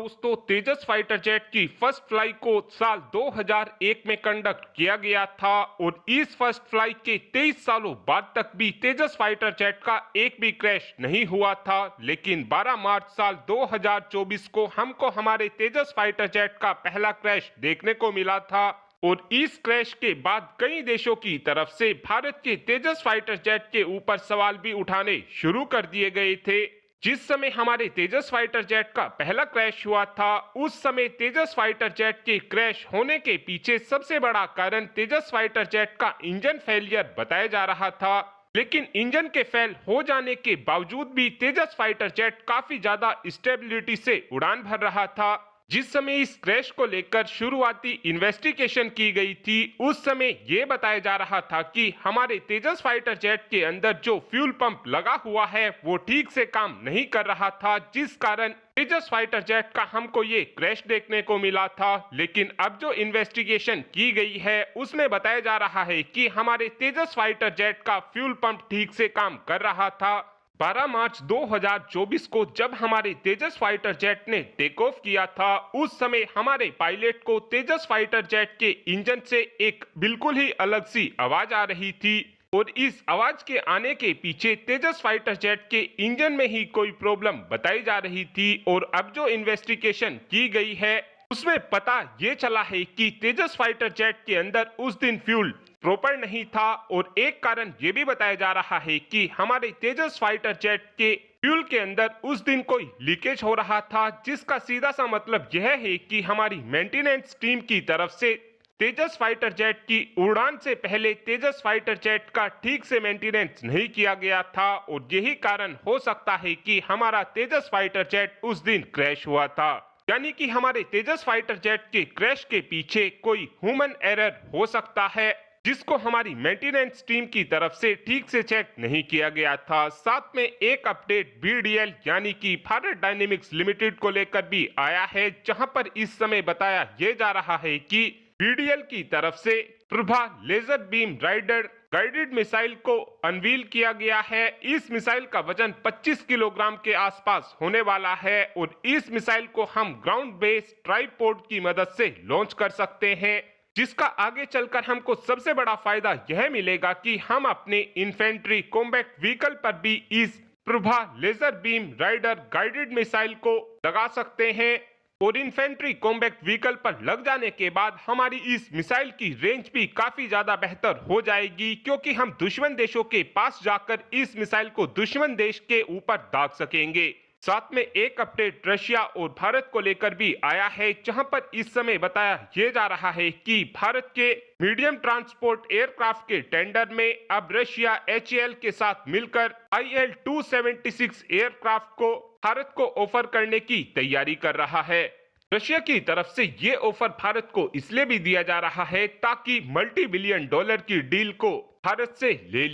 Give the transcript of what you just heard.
दोस्तों, तेजस fighter jet की first fly को साल 2001 में कंडक्ट किया गया था और इस फर्स्ट फ्लाई के 23 सालों बाद तक भी तेजस फाइटर जेट का एक भी क्रैश नहीं हुआ था। लेकिन 12 मार्च साल 2024 को हमको हमारे तेजस फाइटर जेट का पहला क्रैश देखने को मिला था और इस क्रैश के बाद कई देशों की तरफ से भारत के तेजस फाइटर जेट के ऊपर सवाल भी उठाने शुरू कर दिए गए थे। जिस समय हमारे तेजस फाइटर जेट का पहला क्रैश हुआ था, उस समय तेजस फाइटर जेट के क्रैश होने के पीछे सबसे बड़ा कारण तेजस फाइटर जेट का इंजन फेलियर बताया जा रहा था। लेकिन इंजन के फेल हो जाने के बावजूद भी तेजस फाइटर जेट काफी ज्यादा स्टेबिलिटी से उड़ान भर रहा था। जिस समय इस क्रैश को लेकर शुरुआती इन्वेस्टिगेशन की गई थी, उस समय यह बताया जा रहा था कि हमारे तेजस फाइटर जेट के अंदर जो फ्यूल पंप लगा हुआ है वो ठीक से काम नहीं कर रहा था, जिस कारण तेजस फाइटर जेट का हमको ये क्रैश देखने को मिला था। लेकिन अब जो इन्वेस्टिगेशन की गई है उसमें बताया जा रहा है कि हमारे तेजस फाइटर जेट का फ्यूल पंप ठीक से काम कर रहा था। 12 मार्च 2024 को जब हमारे तेजस फाइटर जेट ने टेक ऑफ किया था, उस समय हमारे पायलट को तेजस फाइटर जेट के इंजन से एक बिल्कुल ही अलग सी आवाज आ रही थी और इस आवाज के आने के पीछे तेजस फाइटर जेट के इंजन में ही कोई प्रॉब्लम बताई जा रही थी। और अब जो इन्वेस्टिगेशन की गई है उसमें पता ये चला है कि तेजस फाइटर जेट के अंदर उस दिन फ्यूल प्रॉपर नहीं था और एक कारण ये भी बताया जा रहा है कि हमारे तेजस फाइटर जेट के फ्यूल के अंदर उस दिन कोई लीकेज हो रहा था, जिसका सीधा सा मतलब यह है कि हमारी मेंटेनेंस टीम की तरफ से तेजस फाइटर जेट की उड़ान से पहले तेजस फाइटर जेट का ठीक से मेंटेनेंस नहीं किया गया था और यही कारण हो सकता है कि हमारा तेजस फाइटर जेट उस दिन क्रैश हुआ था। यानी कि हमारे तेजस फाइटर जेट के क्रैश के पीछे कोई ह्यूमन एरर हो सकता है, जिसको हमारी मेंटेनेंस टीम की तरफ से ठीक से चेक नहीं किया गया था। साथ में एक अपडेट बीडीएल यानी कि भारत डायनेमिक्स लिमिटेड को लेकर भी आया है, जहां पर इस समय बताया यह जा रहा है कि बीडीएल की तरफ से Prabha laser beam rider guided missile को अनवील किया गया है। इस मिसाइल का वजन 25 किलोग्राम के आसपास होने वाला है और इस मिसाइल को हम ग्राउंड बेस्ड ट्राइपोड की मदद से लॉन्च कर सकते हैं, जिसका आगे चलकर हमको सबसे बड़ा फायदा यह मिलेगा कि हम अपने इन्फेंट्री कॉम्बैट व्हीकल पर भी इस Prabha laser beam rider guided missile को लगा सकते हैं और इन्फेंट्री कॉम्बैट व्हीकल पर लग जाने के बाद हमारी इस मिसाइल की रेंज भी काफी ज्यादा बेहतर हो जाएगी, क्योंकि हम दुश्मन देशों के पास जाकर इस मिसाइल को दुश्मन देश के ऊपर दाग सकेंगे। साथ में एक अपडेट रशिया और भारत को लेकर भी आया है, जहां पर इस समय बताया यह जा रहा है कि भारत के मीडियम ट्रांसपोर्ट एयरक्राफ्ट के टेंडर में अब रशिया HAL के साथ मिलकर IL-276 एयरक्राफ्ट को भारत को ऑफर करने की तैयारी कर रहा है। रशिया की तरफ से ये ऑफर भारत को इसलिए भी दिया जा रहा है ताकि मल्टी बिलियन डॉलर की डील को भारत से ले